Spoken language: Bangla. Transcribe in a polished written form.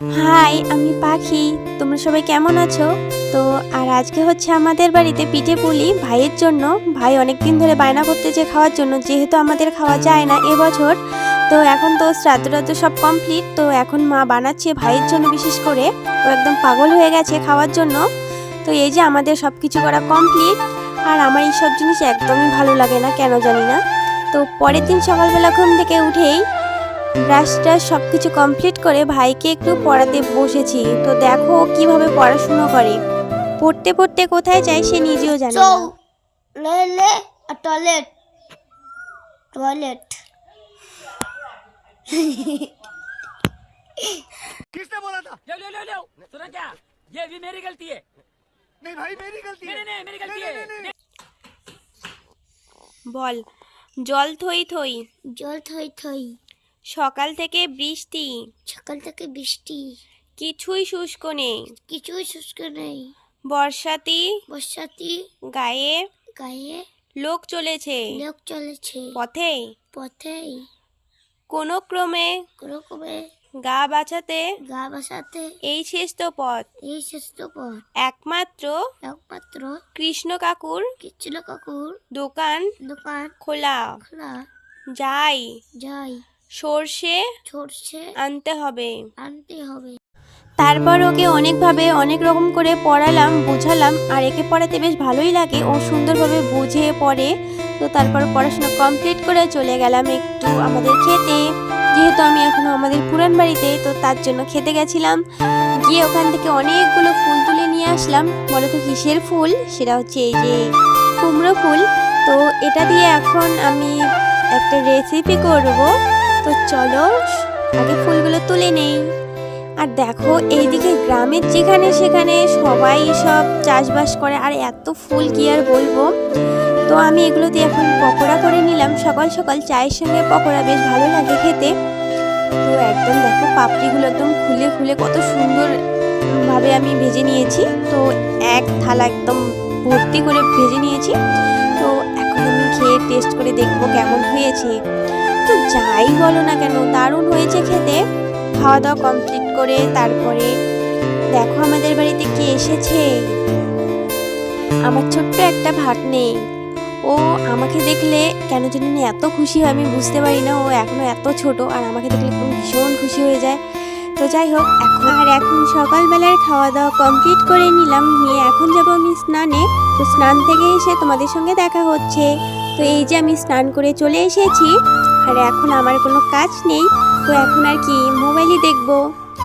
হাই, আমি পাখি। তোমরা সবাই কেমন আছো? তো আর আজকে হচ্ছে আমাদের বাড়িতে পিঠে পুলি ভাইয়ের জন্য। ভাই অনেক দিন ধরে বায়না করতেছে খাওয়ার জন্য, যেহেতু আমাদের খাওয়া যায় না এবছর। তো এখন তো শ্রাদ্ধ সব কমপ্লিট, তো এখন মা বানাচ্ছে ভাইয়ের জন্য বিশেষ করে। ও একদম পাগল হয়ে গেছে খাওয়ার জন্য। তো এই যে আমাদের সব কিছু করা কমপ্লিট। আর আমার এইসব জিনিস একদমই ভালো লাগে না, কেন জানি না। তো পরের দিন সকালবেলা ঘুম থেকে উঠেই ব্রাশটা সব কিছু কমপ্লিট করে ভাইকে একটু পড়াতে বসেছি। তো দেখো কিভাবে পড়াশুনো করে, পড়তে পড়তে কোথায় যায় সে নিজেও জানে না। ले ले टॉयलेट टॉयलेट किसने बोला था? ले ले ले ले सुना क्या? ये भी मेरी गलती है। नहीं भाई मेरी गलती है। नहीं मेरी गलती है। বল। জল থই থই, জল থই থই, সকাল থেকে বৃষ্টি, সকাল থেকে বৃষ্টি, কিছুই শুষ্ক নেই, কিছুই শুষ্ক নেই, বর্ষাতি বর্ষাতি গায়ে গায়ে লোক চলেছে, লোক চলেছে পথে পথেই, কোনো ক্রমে ক্রমে গা বাঁচাতে গা বাসাতে এই শ্রেষ্ঠ পথ, এই শ্রেষ্ঠ পথ, একমাত্র একমাত্র কৃষ্ণ কাকুর কৃষ্ণ কাকুর দোকান দোকান খোলা। খোলা, যাই যাই সর্ষে সরষে আনতে হবে। আনতে হবে। তারপর ওকে অনেকভাবে অনেক রকম করে পড়ালাম, বুঝালাম। আর একে পড়াতে বেশ ভালোই লাগে, ও সুন্দরভাবে বুঝে পড়ে। তো তারপর পড়াশোনা কমপ্লিট করে চলে গেলাম একটু আমাদের খেতে, যেহেতু আমি এখনো আমাদের পুরান বাড়িতে, তো তার জন্য খেতে গেছিলাম। গিয়ে ওখান থেকে অনেকগুলো ফুল তুলে নিয়ে আসলাম। বলো তো কিসের ফুল? সেটা হচ্ছে এই যে কুমড়ো ফুল। তো এটা দিয়ে এখন আমি একটা রেসিপি করব। তো চলো আগে ফুলগুলো তুলে নেই। আর দেখো এইদিকে গ্রামের যেখানে সেখানে সবাই সব চাষবাস করে, আর এত ফুল কি আর বলবো। তো আমি এগুলো দিয়ে এখন পকোড়া করে নিলাম। সকাল সকাল চায়ের সঙ্গে পকোড়া বেশ ভালো লাগে খেতে। তো একদম দেখো পাপড়িগুলো একদম খুলে খুলে কত সুন্দর ভাবে আমি ভেজে নিয়েছি। তো এক থালা একদম ভর্তি করে ভেজে নিয়েছি। তো এখন আমি খেয়ে টেস্ট করে দেখবো কেমন হয়েছে। তো যাই বলো না কেন, দারুণ হয়েছে খেতে। খাওয়া দাওয়া কমপ্লিট করে তারপরে দেখো আমাদের বাড়িতে কে এসেছে। আমার ছোট্ট একটা ভাগ্নে। ও আমাকে দেখলে কেন জানি না এত খুশি হয়, আমি বুঝতে পারি না। ও এখনো এত ছোট, আর আমাকে দেখলে ভীষণ খুশি হয়ে যায়। তো যাই হোক, এখন সকালবেলার খাওয়া দাওয়া কমপ্লিট করে নিলাম, নিয়ে এখন যাব আমি স্নানে। তো স্নান থেকে এসে তোমাদের সঙ্গে দেখা হচ্ছে। তো এই যে আমি স্নান করে চলে এসেছি, আর এখন আমার কোনো কাজ নেই। তো এখন আর কি মোবাইলই দেখবো।